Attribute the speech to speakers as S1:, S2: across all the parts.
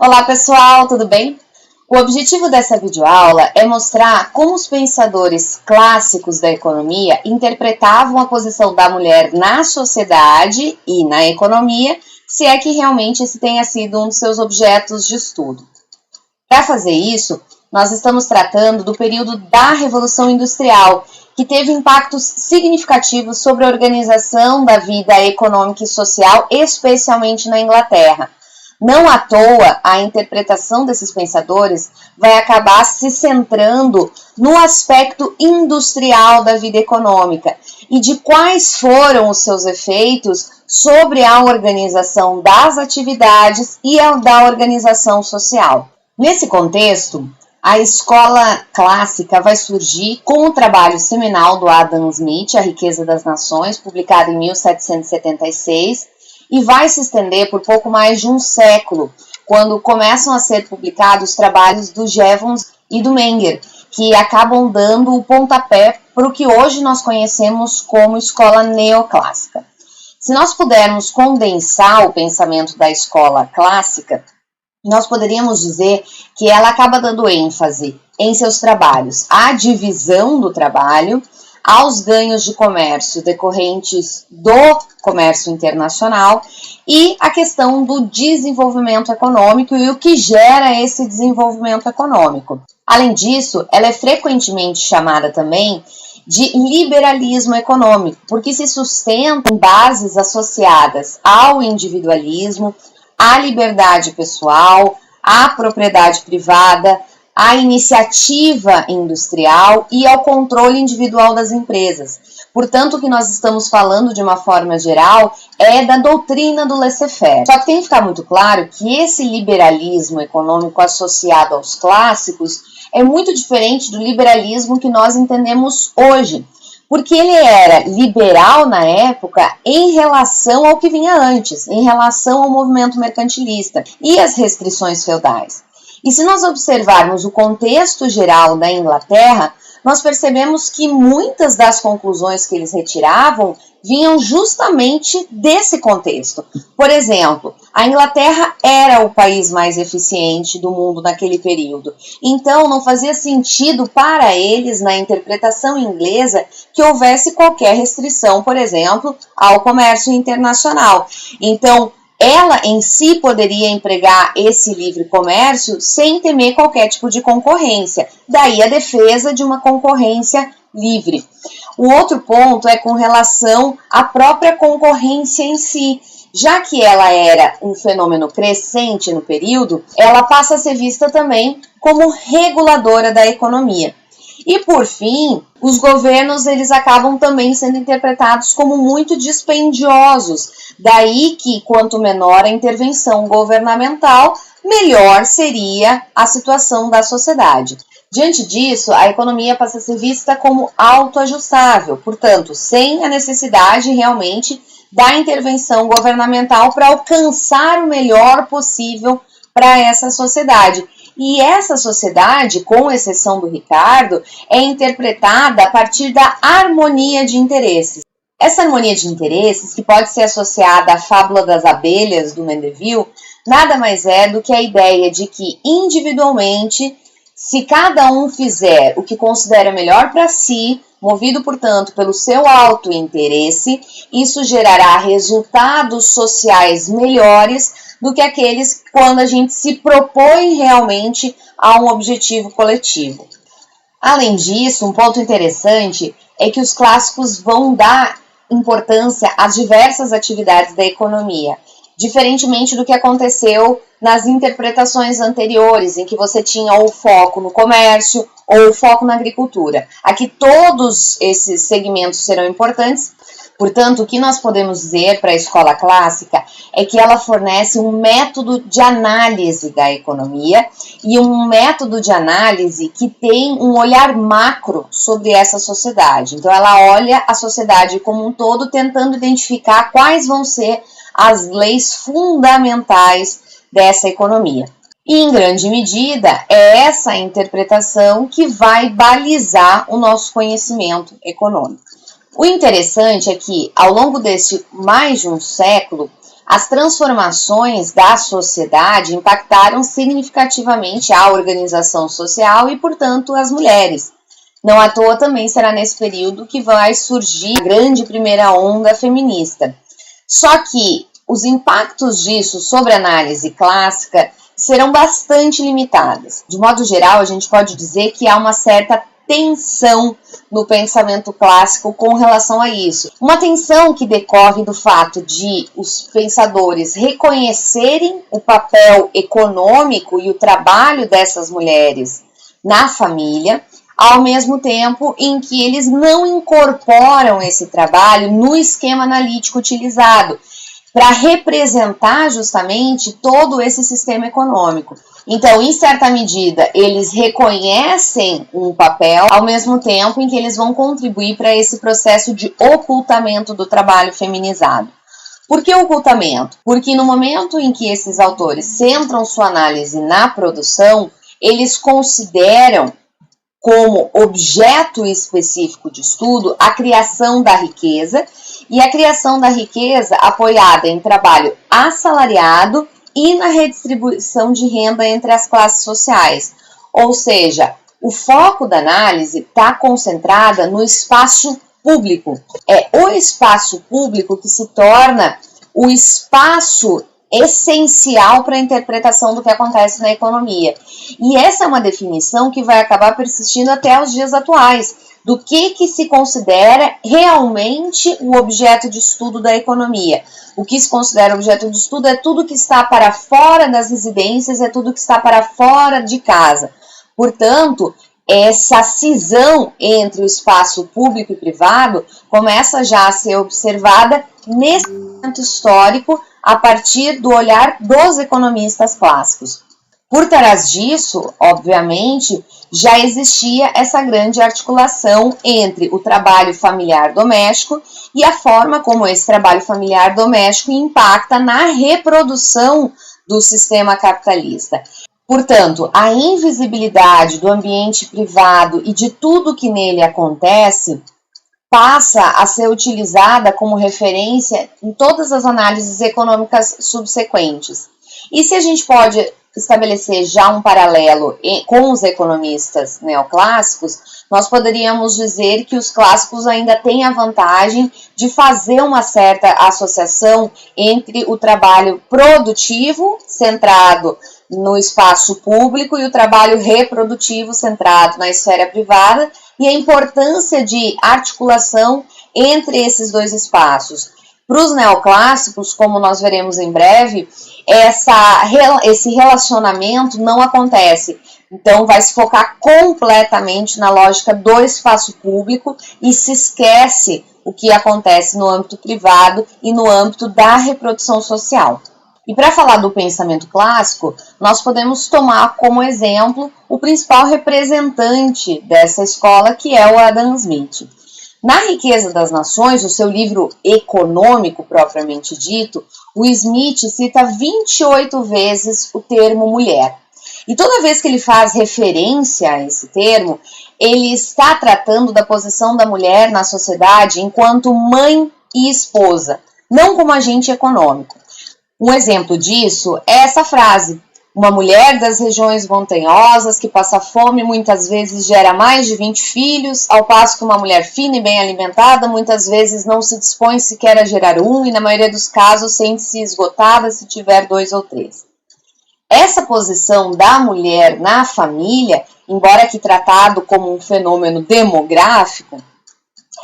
S1: Olá pessoal, tudo bem? O objetivo dessa videoaula é mostrar como os pensadores clássicos da economia interpretavam a posição da mulher na sociedade e na economia, se é que realmente esse tenha sido um dos seus objetos de estudo. Para fazer isso, nós estamos tratando do período da Revolução Industrial, que teve impactos significativos sobre a organização da vida econômica e social, especialmente na Inglaterra. Não à toa, a interpretação desses pensadores vai acabar se centrando no aspecto industrial da vida econômica e de quais foram os seus efeitos sobre a organização das atividades e da organização social. Nesse contexto, a escola clássica vai surgir com o trabalho seminal do Adam Smith, A Riqueza das Nações, publicado em 1776, e vai se estender por pouco mais de um século, quando começam a ser publicados trabalhos do Jevons e do Menger, que acabam dando o pontapé para o que hoje nós conhecemos como escola neoclássica. Se nós pudermos condensar o pensamento da escola clássica, nós poderíamos dizer que ela acaba dando ênfase em seus trabalhos à divisão do trabalho, aos ganhos de comércio decorrentes do comércio internacional e a questão do desenvolvimento econômico e o que gera esse desenvolvimento econômico. Além disso, ela é frequentemente chamada também de liberalismo econômico, porque se sustenta em bases associadas ao individualismo, à liberdade pessoal, à propriedade privada, à iniciativa industrial e ao controle individual das empresas. Portanto, o que nós estamos falando de uma forma geral é da doutrina do laissez-faire. Só que tem que ficar muito claro que esse liberalismo econômico associado aos clássicos é muito diferente do liberalismo que nós entendemos hoje, porque ele era liberal na época em relação ao que vinha antes, em relação ao movimento mercantilista e às restrições feudais. E se nós observarmos o contexto geral da Inglaterra, nós percebemos que muitas das conclusões que eles retiravam vinham justamente desse contexto. Por exemplo, a Inglaterra era o país mais eficiente do mundo naquele período. Então, não fazia sentido para eles, na interpretação inglesa, que houvesse qualquer restrição, por exemplo, ao comércio internacional. Então, ela em si poderia empregar esse livre comércio sem temer qualquer tipo de concorrência. Daí a defesa de uma concorrência livre. O outro ponto é com relação à própria concorrência em si. Já que ela era um fenômeno crescente no período, ela passa a ser vista também como reguladora da economia. E, por fim, os governos eles acabam também sendo interpretados como muito dispendiosos. Daí que, quanto menor a intervenção governamental, melhor seria a situação da sociedade. Diante disso, a economia passa a ser vista como autoajustável, portanto, sem a necessidade realmente da intervenção governamental para alcançar o melhor possível para essa sociedade. E essa sociedade, com exceção do Ricardo, é interpretada a partir da harmonia de interesses. Essa harmonia de interesses, que pode ser associada à fábula das abelhas do Mandeville, nada mais é do que a ideia de que, individualmente, se cada um fizer o que considera melhor para si, movido, portanto, pelo seu autointeresse, isso gerará resultados sociais melhores do que aqueles quando a gente se propõe realmente a um objetivo coletivo. Além disso, um ponto interessante é que os clássicos vão dar importância a diversas atividades da economia, diferentemente do que aconteceu nas interpretações anteriores, em que você tinha o foco no comércio ou o foco na agricultura. Aqui todos esses segmentos serão importantes. Portanto, o que nós podemos dizer para a escola clássica é que ela fornece um método de análise da economia e um método de análise que tem um olhar macro sobre essa sociedade. Então, ela olha a sociedade como um todo, tentando identificar quais vão ser as leis fundamentais dessa economia. E, em grande medida, é essa interpretação que vai balizar o nosso conhecimento econômico. O interessante é que, ao longo desse mais de um século, As transformações da sociedade impactaram significativamente a organização social e, portanto, as mulheres. Não à toa também será nesse período que vai surgir a grande primeira onda feminista. Só que os impactos disso sobre a análise clássica serão bastante limitados. De modo geral, a gente pode dizer que há uma certa tensão no pensamento clássico com relação a isso. Uma tensão que decorre do fato de os pensadores reconhecerem o papel econômico e o trabalho dessas mulheres na família, ao mesmo tempo em que eles não incorporam esse trabalho no esquema analítico utilizado para representar justamente todo esse sistema econômico. Então, em certa medida, eles reconhecem um papel, ao mesmo tempo em que eles vão contribuir para esse processo de ocultamento do trabalho feminizado. Por que ocultamento? Porque no momento em que esses autores centram sua análise na produção, eles consideram como objeto específico de estudo a criação da riqueza, e a criação da riqueza apoiada em trabalho assalariado e na redistribuição de renda entre as classes sociais. Ou seja, o foco da análise está concentrada no espaço público. É o espaço público que se torna o espaço essencial para a interpretação do que acontece na economia. E essa é uma definição que vai acabar persistindo até os dias atuais, do que se considera realmente o objeto de estudo da economia. O que se considera objeto de estudo é tudo que está para fora das residências, é tudo que está para fora de casa. Portanto, essa cisão entre o espaço público e privado começa já a ser observada nesse momento histórico a partir do olhar dos economistas clássicos. Por trás disso, obviamente, já existia essa grande articulação entre o trabalho familiar doméstico e a forma como esse trabalho familiar doméstico impacta na reprodução do sistema capitalista. Portanto, a invisibilidade do ambiente privado e de tudo que nele acontece passa a ser utilizada como referência em todas as análises econômicas subsequentes. E se a gente pode estabelecer já um paralelo com os economistas neoclássicos, nós poderíamos dizer que os clássicos ainda têm a vantagem de fazer uma certa associação entre o trabalho produtivo, centrado no espaço público, e o trabalho reprodutivo, centrado na esfera privada, e a importância de articulação entre esses dois espaços. Para os neoclássicos, como nós veremos em breve, esse relacionamento não acontece. Então, vai se focar completamente na lógica do espaço público e se esquece o que acontece no âmbito privado e no âmbito da reprodução social. E para falar do pensamento clássico, nós podemos tomar como exemplo o principal representante dessa escola, que é o Adam Smith. Na Riqueza das Nações, o seu livro econômico propriamente dito, o Smith cita 28 vezes o termo mulher. E toda vez que ele faz referência a esse termo, ele está tratando da posição da mulher na sociedade enquanto mãe e esposa, não como agente econômico. Um exemplo disso é essa frase: uma mulher das regiões montanhosas que passa fome muitas vezes gera mais de 20 filhos, ao passo que uma mulher fina e bem alimentada muitas vezes não se dispõe sequer a gerar um e na maioria dos casos sente-se esgotada se tiver 2 ou 3. Essa posição da mulher na família, embora que tratado como um fenômeno demográfico,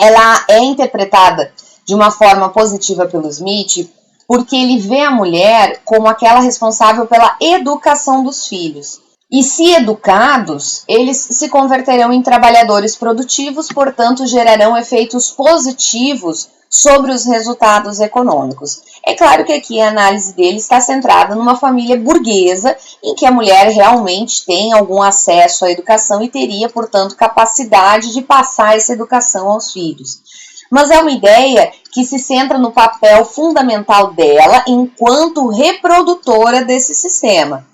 S1: ela é interpretada de uma forma positiva pelo Smith, porque ele vê a mulher como aquela responsável pela educação dos filhos. E se educados, eles se converterão em trabalhadores produtivos, portanto gerarão efeitos positivos sobre os resultados econômicos. É claro que aqui a análise dele está centrada numa família burguesa, em que a mulher realmente tem algum acesso à educação e teria, portanto, capacidade de passar essa educação aos filhos. Mas é uma ideia que se centra no papel fundamental dela enquanto reprodutora desse sistema.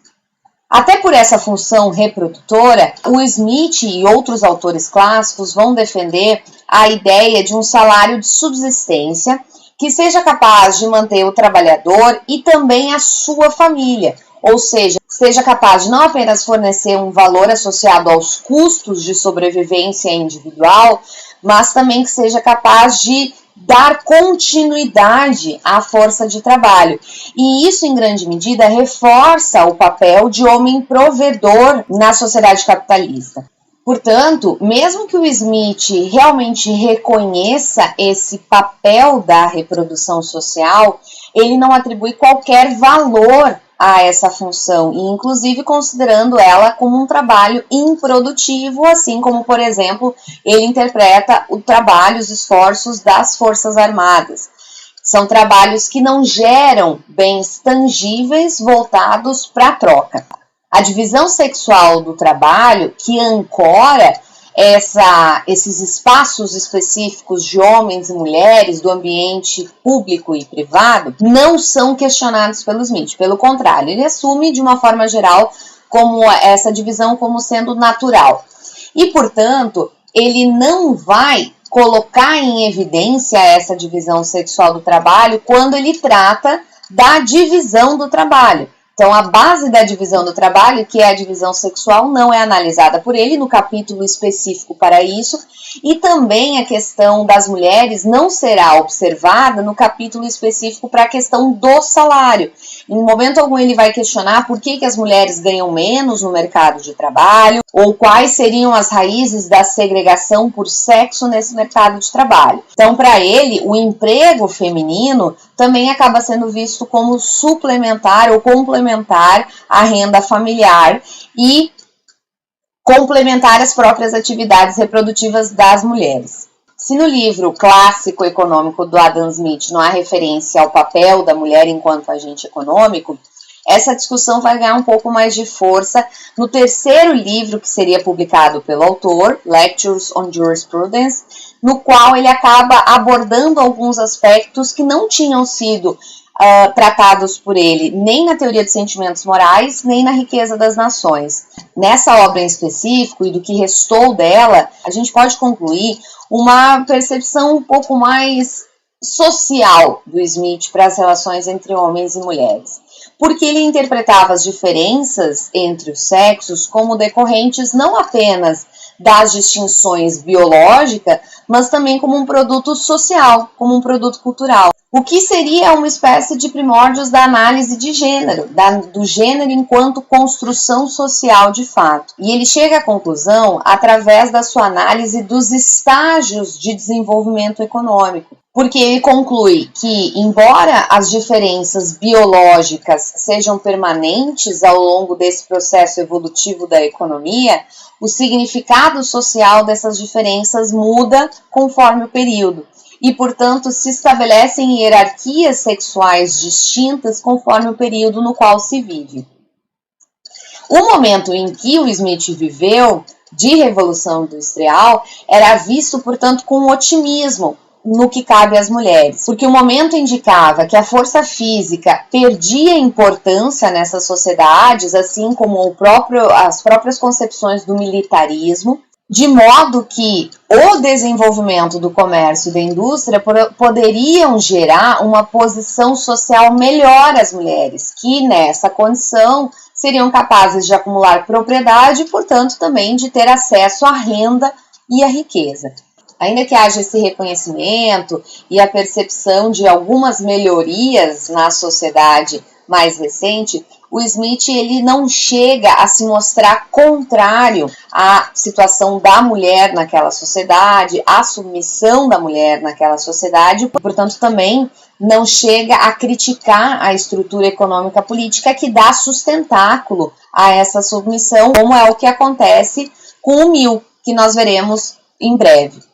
S1: Até por essa função reprodutora, o Smith e outros autores clássicos vão defender a ideia de um salário de subsistência que seja capaz de manter o trabalhador e também a sua família, ou seja, seja capaz de não apenas fornecer um valor associado aos custos de sobrevivência individual, mas também que seja capaz de dar continuidade à força de trabalho. E isso, em grande medida, reforça o papel de homem provedor na sociedade capitalista. Portanto, mesmo que o Smith realmente reconheça esse papel da reprodução social, ele não atribui qualquer valor a essa função, e inclusive considerando ela como um trabalho improdutivo, assim como, por exemplo, ele interpreta o trabalho, os esforços das Forças Armadas. São trabalhos que não geram bens tangíveis voltados para a troca. A divisão sexual do trabalho, que ancora esses espaços específicos de homens e mulheres do ambiente público e privado, não são questionados pelo Smith. Pelo contrário, ele assume de uma forma geral como essa divisão como sendo natural. E, portanto, ele não vai colocar em evidência essa divisão sexual do trabalho quando ele trata da divisão do trabalho. Então, a base da divisão do trabalho, que é a divisão sexual, não é analisada por ele no capítulo específico para isso, e também a questão das mulheres não será observada no capítulo específico para a questão do salário. Em momento algum ele vai questionar por que as mulheres ganham menos no mercado de trabalho, ou quais seriam as raízes da segregação por sexo nesse mercado de trabalho. Então, para ele, o emprego feminino também acaba sendo visto como suplementar ou complementar à renda familiar e complementar as próprias atividades reprodutivas das mulheres. Se no livro clássico econômico do Adam Smith não há referência ao papel da mulher enquanto agente econômico, essa discussão vai ganhar um pouco mais de força no terceiro livro que seria publicado pelo autor, Lectures on Jurisprudence, no qual ele acaba abordando alguns aspectos que não tinham sido tratados por ele nem na teoria dos sentimentos morais, nem na riqueza das nações. Nessa obra em específico, e do que restou dela, a gente pode concluir uma percepção um pouco mais social do Smith para as relações entre homens e mulheres, porque ele interpretava as diferenças entre os sexos como decorrentes não apenas das distinções biológicas, mas também como um produto social, como um produto cultural. O que seria uma espécie de primórdios da análise de gênero, do gênero enquanto construção social de fato. E ele chega à conclusão através da sua análise dos estágios de desenvolvimento econômico, porque ele conclui que, embora as diferenças biológicas sejam permanentes ao longo desse processo evolutivo da economia, o significado social dessas diferenças muda conforme o período. E, portanto, se estabelecem hierarquias sexuais distintas conforme o período no qual se vive. O momento em que o Smith viveu, de Revolução Industrial, era visto, portanto, com otimismo no que cabe às mulheres, porque o momento indicava que a força física perdia importância nessas sociedades, assim como as próprias concepções do militarismo, de modo que o desenvolvimento do comércio e da indústria poderiam gerar uma posição social melhor às mulheres, que nessa condição seriam capazes de acumular propriedade e, portanto, também de ter acesso à renda e à riqueza. Ainda que haja esse reconhecimento e a percepção de algumas melhorias na sociedade mais recente, o Smith ele não chega a se mostrar contrário à situação da mulher naquela sociedade, à submissão da mulher naquela sociedade, portanto também não chega a criticar a estrutura econômica política que dá sustentáculo a essa submissão, como é o que acontece com o Mill, que nós veremos em breve.